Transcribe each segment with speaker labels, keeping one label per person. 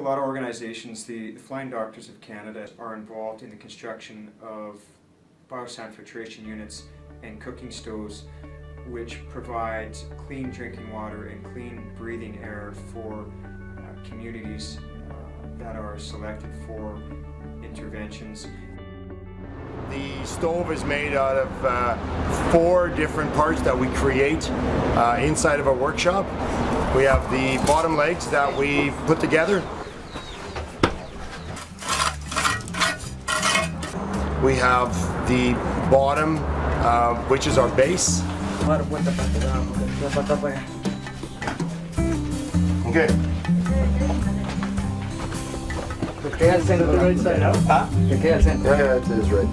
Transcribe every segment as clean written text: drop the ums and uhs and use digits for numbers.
Speaker 1: lot of organizations, the Flying Doctors of Canada are involved in the construction of biosand filtration units and cooking stoves, which provides clean drinking water and clean breathing air for communities that are selected for interventions.
Speaker 2: The stove is made out of 4 different parts that we create inside of our workshop. We have the bottom legs that we put together. We have the bottom, which is our base. Okay.
Speaker 3: Queda el centro right side out?
Speaker 2: Huh?
Speaker 3: Queda el centro.
Speaker 2: Yeah, it is right.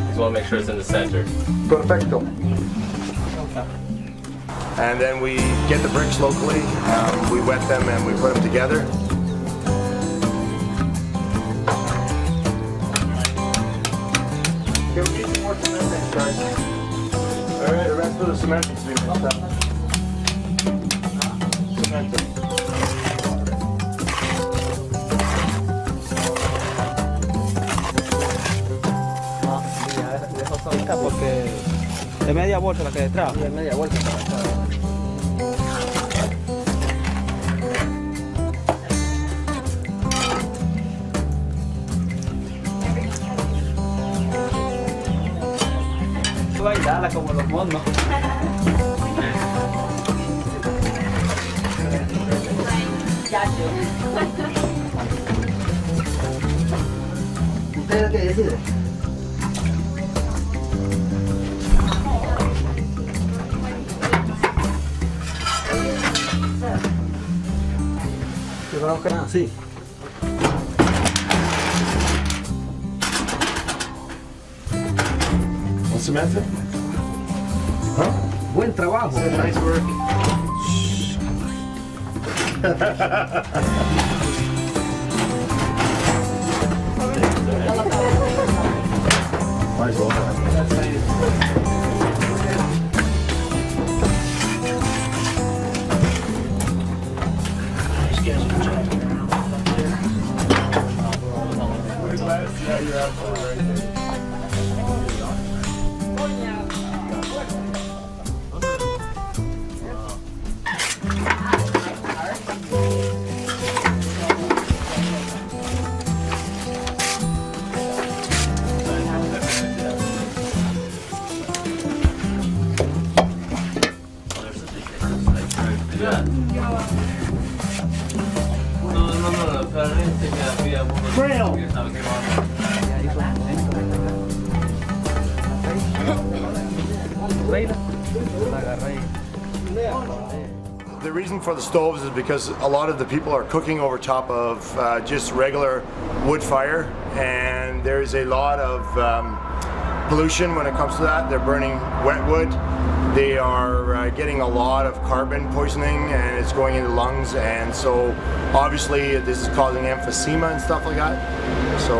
Speaker 4: Just want to make sure it's in the center.
Speaker 2: Perfecto. And then we get the bricks locally, we wet them and we put them together. Okay, we need some more cement next, guys. Alright, the rest of the cement needs to be mixed up. Cement.
Speaker 3: Porque es media bolsa la que detrás. Sí, es media bolsa para atrás. Bailala como los monos. ¿Usted qué decide? Sí.
Speaker 2: Want cement? Huh?
Speaker 3: Buen trabajo.
Speaker 2: Nice work. Might as well. Yeah, you're absolutely right. The reason for the stoves is because a lot of the people are cooking over top of just regular wood fire, and there's a lot of pollution when it comes to that. They're burning wet wood. They are getting a lot of carbon poisoning, and it's going into lungs, and so obviously this is causing emphysema and stuff like that. So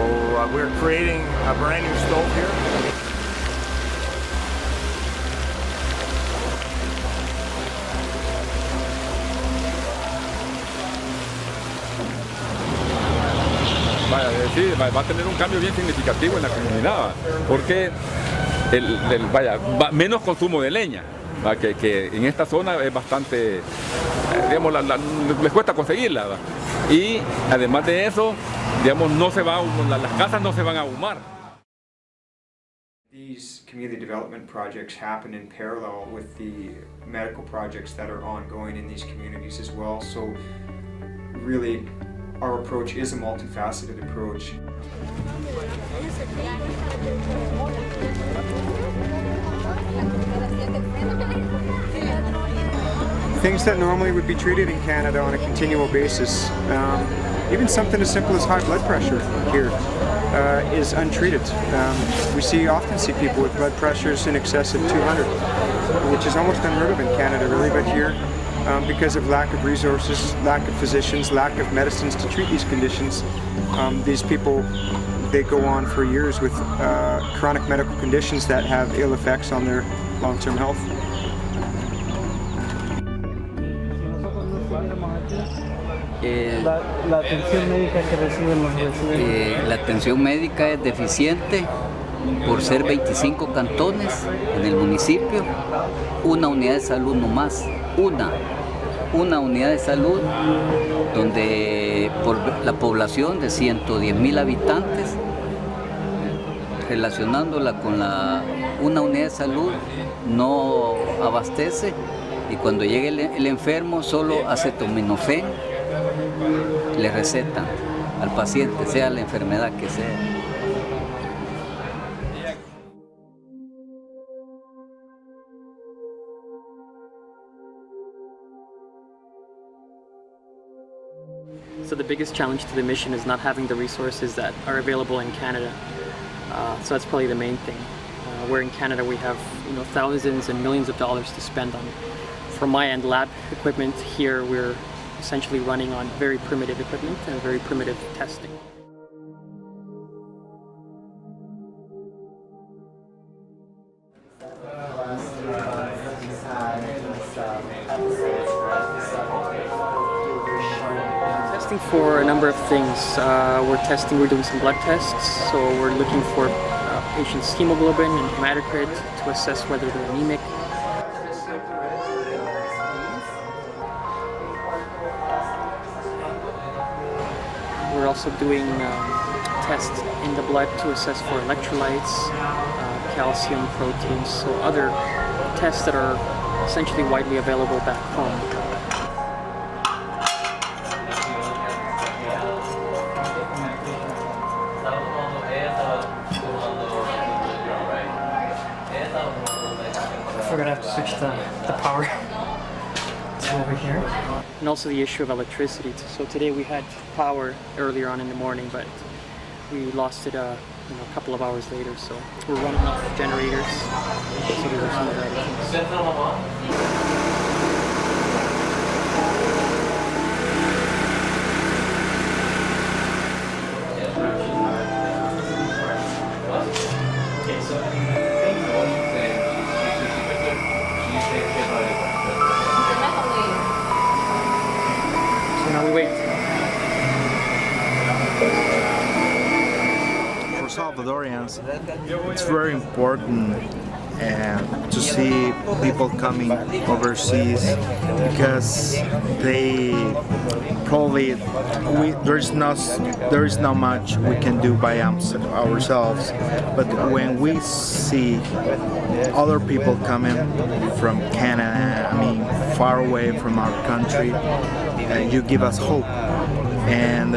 Speaker 2: we're creating a brand new stove here.
Speaker 5: Sí, va a tener un cambio bien significativo en la comunidad, porque menos consumo de leña, que en esta zona es bastante, digamos, les cuesta conseguirla, ¿va? Y además de eso, digamos, las casas no se van a ahumar.
Speaker 1: These community development projects happen in parallel with the medical projects that are ongoing in these communities as well. So really, our approach is a multifaceted approach. Things that normally would be treated in Canada on a continual basis, even something as simple as high blood pressure here, is untreated. We often see people with blood pressures in excess of 200, which is almost unheard of in Canada really, but here, because of lack of resources, lack of physicians, lack of medicines to treat these conditions, these people, they go on for years with chronic medical conditions that have ill effects on their long-term health.
Speaker 3: La atención médica que reciben los residentes.
Speaker 6: La atención médica es deficiente por ser 25 cantones en el municipio, una unidad de salud nomás, una unidad de salud donde por la población de 110,000 habitantes, relacionándola con una unidad de salud no abastece, y cuando llegue el enfermo solo acetaminofén le recetan al paciente, sea la enfermedad que sea.
Speaker 7: So the biggest challenge to the mission is not having the resources that are available in Canada. So that's probably the main thing. Where in Canada we have thousands and millions of dollars to spend on, from my end, lab equipment. Here we're essentially running on very primitive equipment and very primitive testing. Testing for a number of things. We're doing some blood tests, so we're looking for patients' hemoglobin and hematocrit to assess whether they're anemic. We're also doing tests in the blood to assess for electrolytes, calcium, proteins, so other tests that are essentially widely available back home.
Speaker 8: We're gonna have to switch the power to over here.
Speaker 7: And also the issue of electricity. So today we had power earlier on in the morning, but we lost it a couple of hours later. So we're running off generators. So those are some of the other things. So now we wait.
Speaker 9: For Salvadorians, it's very important to see people coming overseas, because they probably there is not much we can do by ourselves, but when we see other people coming from Canada, far away from our country, you give us hope. And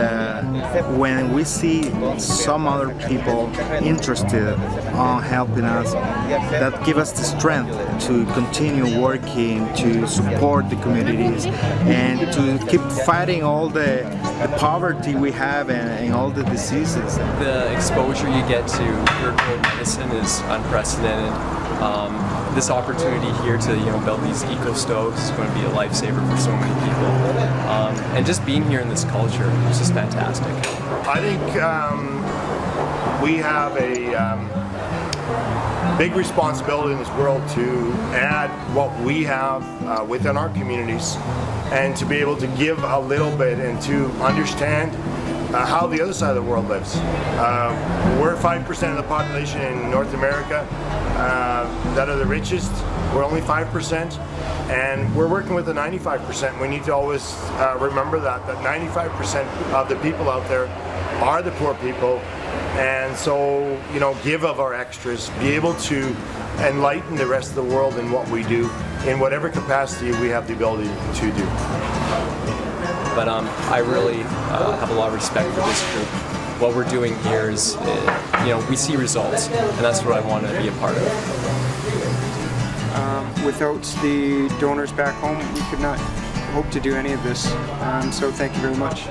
Speaker 9: when we see some other people interested on helping us, that gives us the strength to continue working, to support the communities, and to keep fighting all the poverty we have and all the diseases.
Speaker 10: The exposure you get to third-world medicine is unprecedented. This opportunity here to build these eco stoves is going to be a lifesaver for so many people, and just being here in this culture is just fantastic.
Speaker 2: I think we have a big responsibility in this world to add what we have within our communities, and to be able to give a little bit and to understand how the other side of the world lives. We're 5% of the population in North America that are the richest. We're only 5%, and we're working with the 95%. We need to always remember that 95% of the people out there are the poor people, and so give of our extras, be able to enlighten the rest of the world in what we do, in whatever capacity we have the ability to do.
Speaker 10: But I really have a lot of respect for this group. What we're doing here is, we see results, and that's what I want to be a part of.
Speaker 1: Without the donors back home, we could not hope to do any of this. So thank you very much.